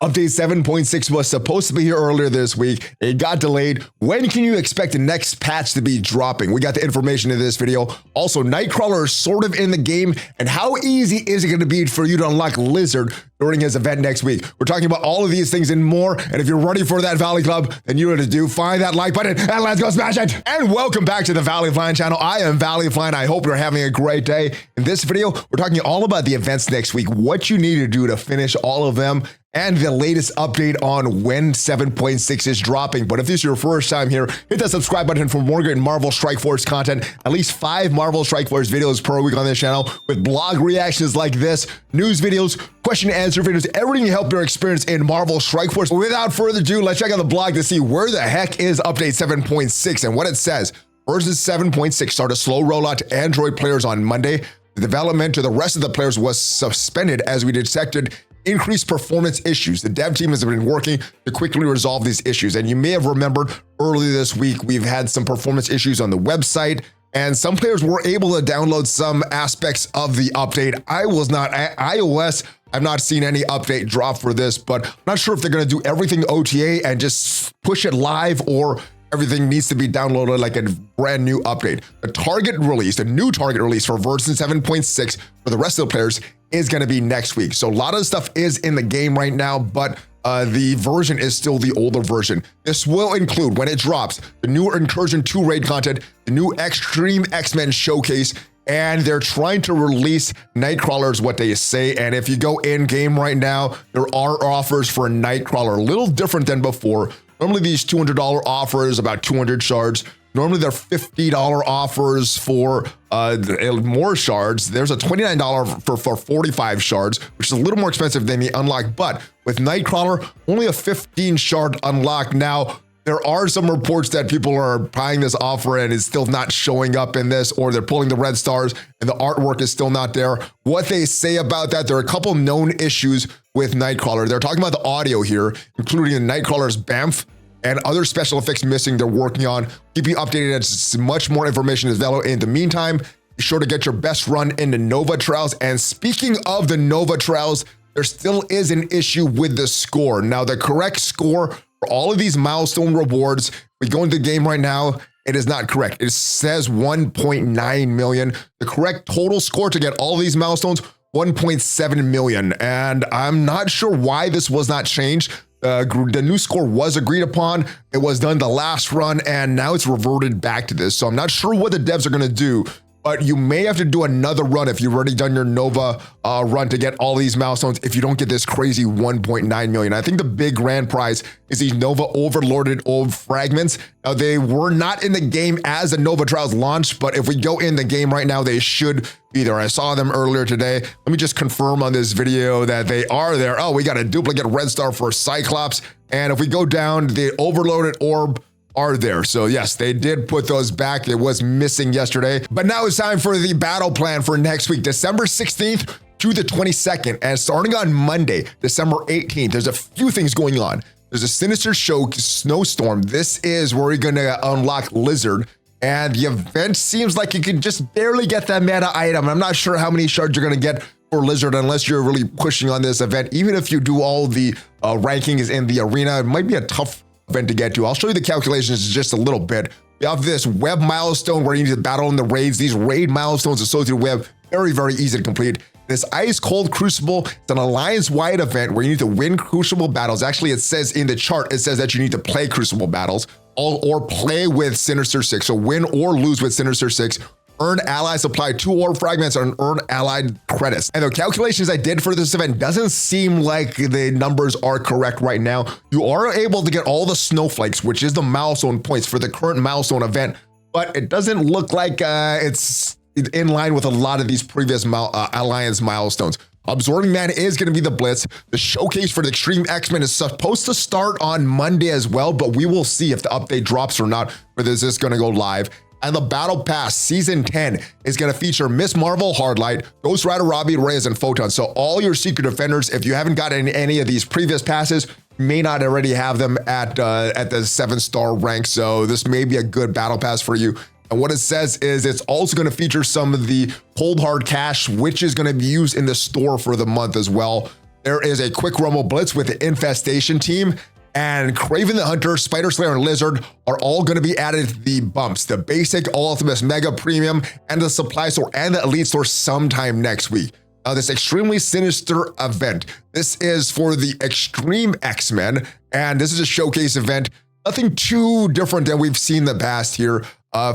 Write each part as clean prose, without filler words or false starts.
Update 7.6 was supposed to be here earlier this week. It got delayed. When can you expect the next patch to be dropping? We got the information in this video. Also, NIGHTCRAWLER is sort of in the game, and how easy is it going to be for you to unlock Lizard during his event next week? We're talking about all of these things and more, and if you're ready for that Valley Club, then you know what to do. Find that like button, and let's go smash it! And welcome back to the ValleyFlyin channel. I am ValleyFlyin. I hope you're having a great day. In this video, we're talking all about the events next week, what you need to do to finish all of them, and the latest update on when 7.6 is dropping. But if this is your first time here, hit that subscribe button for more great Marvel Strike Force content. At least 5 Marvel Strike Force videos per week on this channel with blog reactions like this, news videos, question and answer videos, everything to help your experience in Marvel Strike Force. Without further ado, let's check out the blog to see where the heck is update 7.6 and what it says. Version 7.6 started a slow rollout to Android players on Monday. The development to the rest of the players was suspended as we detected increased performance issues. The dev team has been working to quickly resolve these issues. And you may have remembered earlier this week, we've had some performance issues on the website, and some players were able to download some aspects of the update. I was not iOS. I've not seen any update drop for this, but I'm not sure if they're going to do everything OTA and just push it live, or everything needs to be downloaded like a brand new update. The new target release for version 7.6 for the rest of the players is going to be next week. So a lot of stuff is in the game right now, but the version is still the older version. This will include, when it drops, the new Incursion 2 raid content, the new Extreme X-Men showcase, and they're trying to release NIGHTCRAWLER is what they say. And if you go in game right now, there are offers for a NIGHTCRAWLER, a little different than before. Normally these $200 offers, about 200 shards. Normally they're $50 offers for more shards. There's a $29 for 45 shards, which is a little more expensive than the unlock. But with NIGHTCRAWLER, only a 15 shard unlock. Now, there are some reports that people are buying this offer and it's still not showing up in this, or they're pulling the red stars and the artwork is still not there. What they say about that, there are a couple known issues with NIGHTCRAWLER. They're talking about the audio here, including NIGHTCRAWLER's BAMF and other special effects missing they're working on. Keep you updated as much more information is available. In the meantime, be sure to get your best run in the Nova Trials. And speaking of the Nova Trials, there still is an issue with the score. Now, the correct score for all of these milestone rewards, we go into the game right now, it is not correct. It says 1.9 million. The correct total score to get all these milestones, 1.7 million. And I'm not sure why this was not changed. The new score was agreed upon. It was done the last run, and now it's reverted back to this. So I'm not sure what the devs are going to do, but you may have to do another run if you've already done your Nova run to get all these milestones if you don't get this crazy 1.9 million. I think the big grand prize is these Nova overlorded old fragments. Now, they were not in the game as the Nova Trials launched, but if we go in the game right now, they should be there. I saw them earlier today. Let me just confirm on this video that they are there. Oh, we got a duplicate red star for Cyclops. And if we go down, the overloaded orb are there. So yes, they did put those back. It was missing yesterday. But now it's time for the battle plan for next week, December 16th through the 22nd. And starting on Monday, December 18th, there's a few things going on. There's a Sinister Show snowstorm. This is where you're going to unlock Lizard. And the event seems like you can just barely get that meta item. I'm not sure how many shards you're going to get for Lizard unless you're really pushing on this event. Even if you do all the rankings in the arena, it might be a tough event to get to. I'll show you the calculations in just a little bit. We have this web milestone where you need to battle in the raids. These raid milestones associated with web, very, very easy to complete. This Ice Cold Crucible, it's an alliance-wide event where you need to win Crucible battles. Actually, it says in the chart, it says that you need to play Crucible battles or play with Sinister 6. So win or lose with Sinister 6. Earn ally supply 2 orb fragments and earn allied credits. And the calculations I did for this event doesn't seem like the numbers are correct right now. You are able to get all the snowflakes, which is the milestone points for the current milestone event, but it doesn't look like it's in line with a lot of these previous alliance milestones. Absorbing Man is going to be the Blitz. The showcase for the Extreme X-Men is supposed to start on Monday as well, but we will see if the update drops or not, whether this is going to go live. And the Battle Pass Season 10 is going to feature Miss Marvel, Hardlight, Ghost Rider, Robbie, Reyes, and Photon. So all your Secret Defenders, if you haven't gotten any of these previous passes, you may not already have them at the 7-star rank. So this may be a good Battle Pass for you. And what it says is it's also going to feature some of the cold hard cash, which is going to be used in the store for the month as well. there is a quick rumble blitz with the infestation team, and Kraven the Hunter, Spider Slayer, and Lizard are all going to be added to the bumps, the basic, Ultimate, Mega Premium, and the supply store and the elite store sometime next week. This extremely sinister event. This is for the Extreme X-Men, and this is a showcase event. Nothing too different than we've seen in the past here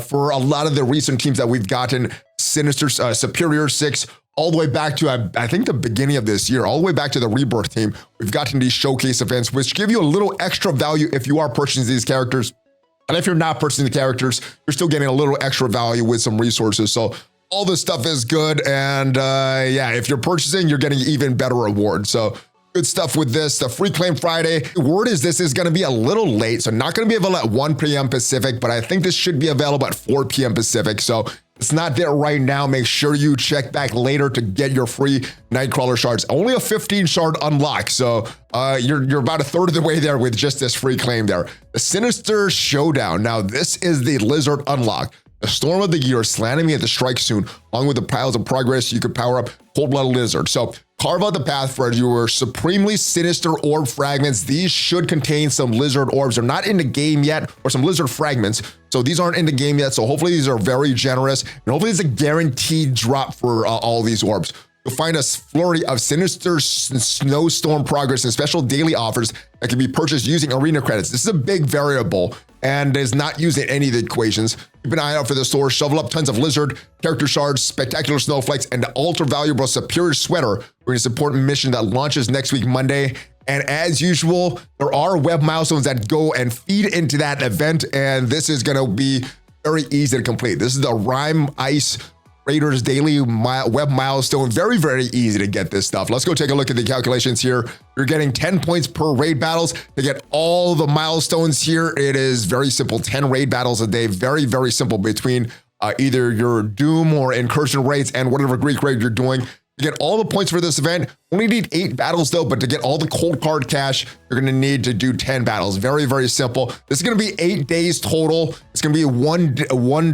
for a lot of the recent teams that we've gotten. Sinister, Superior 6, all the way back to, I think, the beginning of this year, all the way back to the Rebirth team. We've gotten these showcase events, which give you a little extra value if you are purchasing these characters. And if you're not purchasing the characters, you're still getting a little extra value with some resources. So all this stuff is good. And yeah, if you're purchasing, you're getting even better rewards. So good stuff with this. The Free Claim Friday. The word is this is going to be a little late. So not going to be available at 1 p.m. Pacific, but I think this should be available at 4 p.m. Pacific. So it's not there right now. Make sure you check back later to get your free Nightcrawler shards. Only a 15 shard unlock. So you're about a third of the way there with just this free claim there. The Sinister Showdown. Now this is the Lizard unlock. The Storm of the Year, slamming me at the strike soon, along with the piles of progress, you could power up Cold-Blooded Lizard. So carve out the path for your supremely sinister orb fragments. These should contain some lizard orbs. They're not in the game yet, or some lizard fragments. So these aren't in the game yet. So hopefully these are very generous, and hopefully it's a guaranteed drop for all these orbs. You'll find a flurry of sinister snowstorm progress and special daily offers that can be purchased using arena credits. This is a big variable and is not used in any of the equations. Keep an eye out for the store. Shovel up tons of lizard, character shards, spectacular snowflakes, and the ultra valuable superior sweater for this important mission that launches next week, Monday. And as usual, there are web milestones that go and feed into that event, and this is gonna be very easy to complete. This is the Rime Ice Raiders daily web milestone. Very, very easy to get this stuff. Let's go take a look at the calculations here. You're getting 10 points per raid battles. To get all the milestones here, it is very simple. 10 raid battles a day. Very, very simple between either your Doom or Incursion raids and whatever Greek raid you're doing. To get all the points for this event, only need 8 battles though, but to get all the cold card cash, you're gonna need to do 10 battles. Very, very simple. This is gonna be 8 days total. It's gonna be a one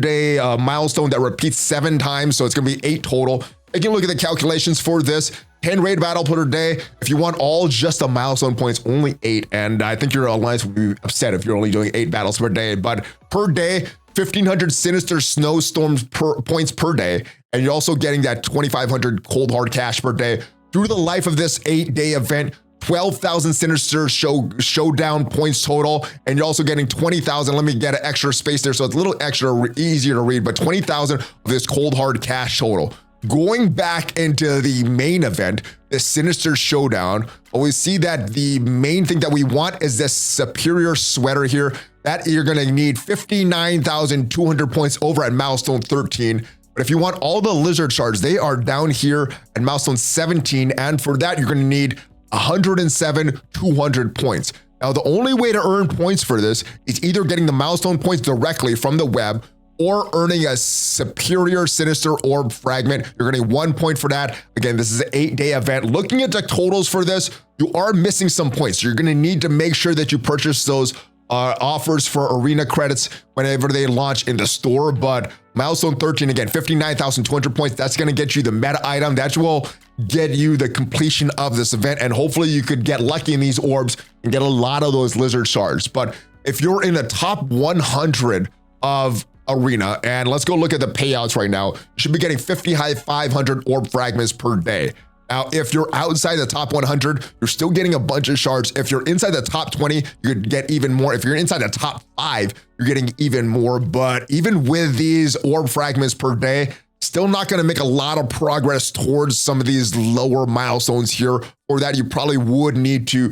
day milestone that repeats 7 times, so it's gonna be 8 total. Taking a look at the calculations for this, 10 raid battle per day. If you want all just the milestone points, only 8, and I think your alliance would be upset if you're only doing 8 battles per day, but per day, 1,500 sinister snowstorms points per day, and you're also getting that 2,500 cold hard cash per day. Through the life of this 8-day event, 12,000 sinister showdown points total, and you're also getting 20,000. Let me get an extra space there so it's a little extra easier to read, but 20,000 of this cold hard cash total. Going back into the main event, the Sinister Showdown, we see that the main thing that we want is this superior sweater here. That you're gonna need 59,200 points over at milestone 13. But if you want all the lizard shards, they are down here at milestone 17. And for that, you're gonna need 107,200 points. Now, the only way to earn points for this is either getting the milestone points directly from the web or earning a superior sinister orb fragment. You're getting 1 point for that. Again, this is an 8-day event. Looking at the totals for this, you are missing some points. You're gonna need to make sure that you purchase those offers for arena credits whenever they launch in the store. But milestone 13, again, 59,200 points. That's gonna get you the meta item. That will get you the completion of this event. And hopefully you could get lucky in these orbs and get a lot of those lizard shards. But if you're in the top 100 of arena, and let's go look at the payouts right now, you should be getting 500 orb fragments per day. Now, if you're outside the top 100, you're still getting a bunch of shards. If you're inside the top 20, you could get even more. If you're inside the top 5, you're getting even more. But even with these orb fragments per day, still not going to make a lot of progress towards some of these lower milestones here. For that, you probably would need to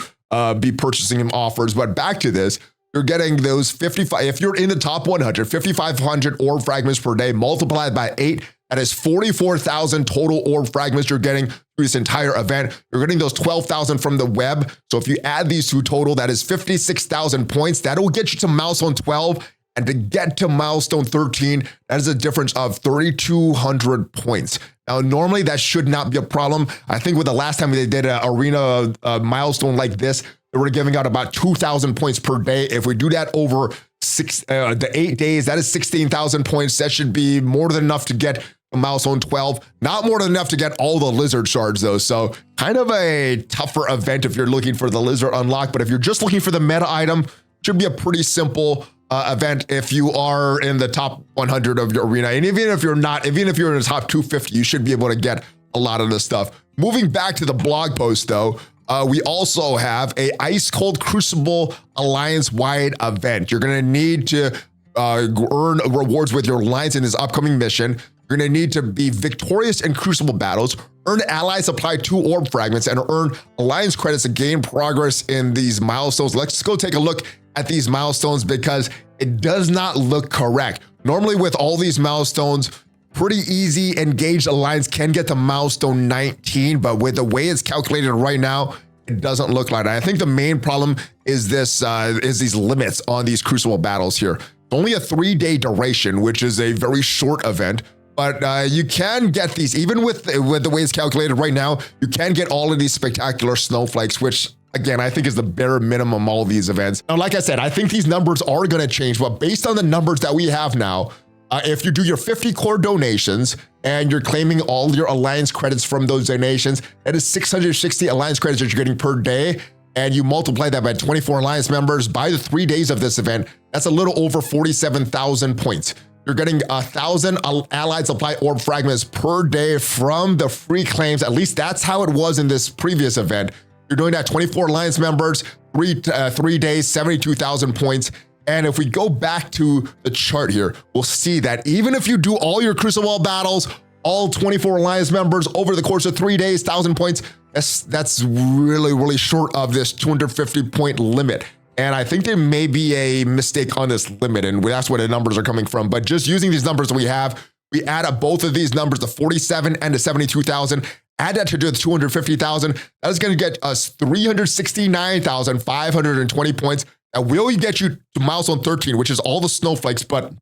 be purchasing them offers. But back to this, you're getting those 55, if you're in the top 100, 5,500 orb fragments per day multiplied by 8, that is 44,000 total orb fragments you're getting through this entire event. You're getting those 12,000 from the web. So if you add these two total, that is 56,000 points. That'll get you to milestone 12. And to get to milestone 13, that is a difference of 3,200 points. Now, normally that should not be a problem. I think with the last time they did an arena milestone like this, they were giving out about 2,000 points per day. If we do that over the 8 days, that is 16,000 points. That should be more than enough to get the milestone 12. Not more than enough to get all the lizard shards though. So kind of a tougher event if you're looking for the lizard unlock. But if you're just looking for the meta item, should be a pretty simple event if you are in the top 100 of your arena. And even if you're not, even if you're in the top 250, you should be able to get a lot of this stuff. Moving back to the blog post though, we also have a Ice Cold Crucible Alliance-wide event. You're gonna need to earn rewards with your alliance in this upcoming mission. You're gonna need to be victorious in Crucible battles, earn ally supply 2 orb fragments, and earn alliance credits to gain progress in these milestones. Let's go take a look at these milestones because it does not look correct. Normally with all these milestones, pretty easy, engaged alliance can get to milestone 19, but with the way it's calculated right now, it doesn't look like that. I think the main problem is this, is these limits on these Crucible battles here. Only a 3-day duration, which is a very short event, but you can get these, even with the way it's calculated right now, you can get all of these spectacular snowflakes, which again, I think is the bare minimum all of these events. Now, like I said, I think these numbers are gonna change, but based on the numbers that we have now, if you do your 50 core donations and you're claiming all your alliance credits from those donations, that is 660 alliance credits that you're getting per day. And you multiply that by 24 alliance members by the 3 days of this event, that's a little over 47,000 points. You're getting 1,000 allied supply orb fragments per day from the free claims. At least that's how it was in this previous event. You're doing that 24 alliance members, 3 days, 72,000 points. And if we go back to the chart here, we'll see that even if you do all your Crucible battles, all 24 alliance members over the course of 3 days, 1,000 points, that's really, really short of this 250 point limit. And I think there may be a mistake on this limit, and that's where the numbers are coming from. But just using these numbers that we have, we add up both of these numbers, the 47 and the 72,000, add that to the 250,000, that is gonna get us 369,520 points. That will get you to milestone 13, which is all the snowflakes. But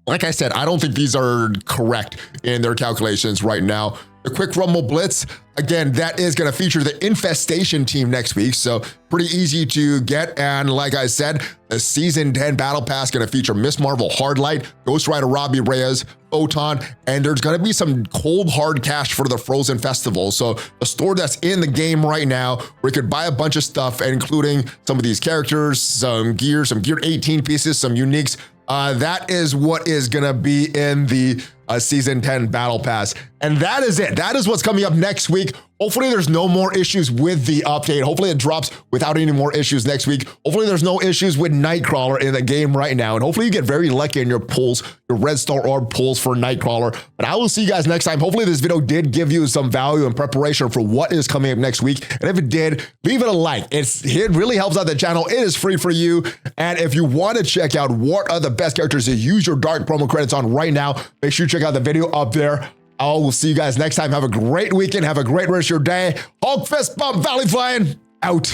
like I said, I don't think these are correct in their calculations right now. The Quick Rumble Blitz, again, that is gonna feature the Infestation team next week, so pretty easy to get. And like I said, the Season 10 Battle Pass gonna feature Miss Marvel, Hardlight, Ghost Rider Robbie Reyes, Photon, and there's gonna be some cold hard cash for the Frozen Festival. So the store that's in the game right now, where you could buy a bunch of stuff, including some of these characters, some gear 18 pieces, some uniques. That is what is gonna be in the Season 10 Battle Pass. And that is it. That is what's coming up next week. Hopefully there's no more issues with the update. Hopefully it drops without any more issues next week. Hopefully there's no issues with Nightcrawler in the game right now. And hopefully you get very lucky in your pulls, your red star orb pulls for Nightcrawler. But I will see you guys next time. Hopefully this video did give you some value and preparation for what is coming up next week. And if it did, leave it a like. It really helps out the channel. It is free for you. And if you want to check out what are the best characters to use your dark promo credits on right now, make sure you check out the video up there. I will see you guys next time. Have a great weekend. Have a great rest of your day. Hulk fist bump, ValleyFlyin, out.